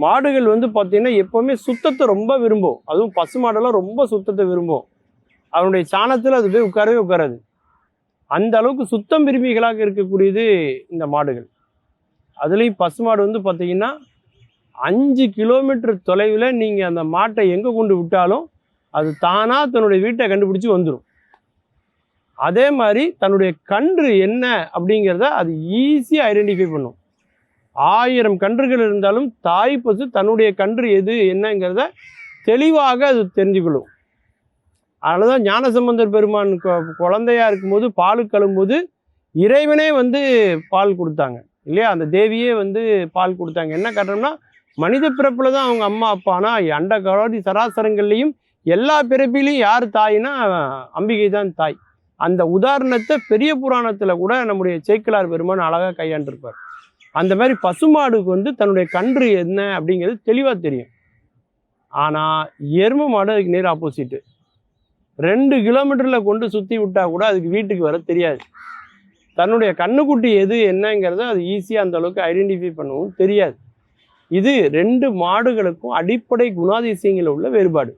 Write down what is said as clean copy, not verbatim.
மாடுகள் வந்து பார்த்தீங்கன்னா எப்போவுமே சுத்தத்தை ரொம்ப விரும்பும். அதுவும் பசு மாடெல்லாம் ரொம்ப சுத்தத்தை விரும்பும். அதனுடைய சாணத்தில் அது போய் உட்காரவே உட்காராது. அந்த அளவுக்கு சுத்தம் விரும்பிகளாக இருக்கக்கூடியது இந்த மாடுகள். அதுலேயும் பசு மாடு வந்து பார்த்தீங்கன்னா 5 கிலோமீட்டர் தொலைவில் நீங்கள் அந்த மாட்டை எங்கே கொண்டு விட்டாலும் அது தானாக தன்னுடைய வீட்டை கண்டுபிடிச்சி வந்துடும். அதே மாதிரி தன்னுடைய கன்று என்ன அப்படிங்கிறத அது ஈஸியாக ஐடென்டிஃபை பண்ணும். 1000 கன்றுகள் இருந்தாலும் தாய் பசு தன்னுடைய கன்று எது என்னங்கிறத தெளிவாக அது தெரிஞ்சுக்கொள்ளும். அதனால தான் ஞானசம்பந்தர் பெருமான் குழந்தையா இருக்கும்போது பால் கழும்போது இறைவனே வந்து பால் கொடுத்தாங்க இல்லையா? அந்த தேவியே வந்து பால் கொடுத்தாங்க. என்ன காரணம்னா மனித பிறப்பில் தான் அவங்க அம்மா அப்பானா அண்ட காலாதி சராசரங்கள்லையும் எல்லா பிறப்பிலையும் யார் தாய்னா அம்பிகை தான் தாய். அந்த உதாரணத்தை பெரிய புராணத்தில் கூட நம்முடைய சேக்கிழார் பெருமான் அழகாக கையாண்டிருப்பார். அந்த மாதிரி பசுமாடுக்கு வந்து தன்னுடைய கன்று என்ன அப்படிங்கிறது தெளிவாக தெரியும். ஆனால் எருமை மாடு அதுக்கு நேர் ஆப்போசிட்டு. 2 கிலோமீட்டரில் கொண்டு சுற்றி விட்டால் கூட அதுக்கு வீட்டுக்கு வர தெரியாது. தன்னுடைய கண்ணுக்குட்டி எது என்னங்கிறத அது ஈஸியாக அந்த அளவுக்கு ஐடென்டிஃபை பண்ணவும் தெரியாது. இது 2 மாடுகளுக்கும் அடிப்படை குணாதிசயங்களில் உள்ள வேறுபாடு.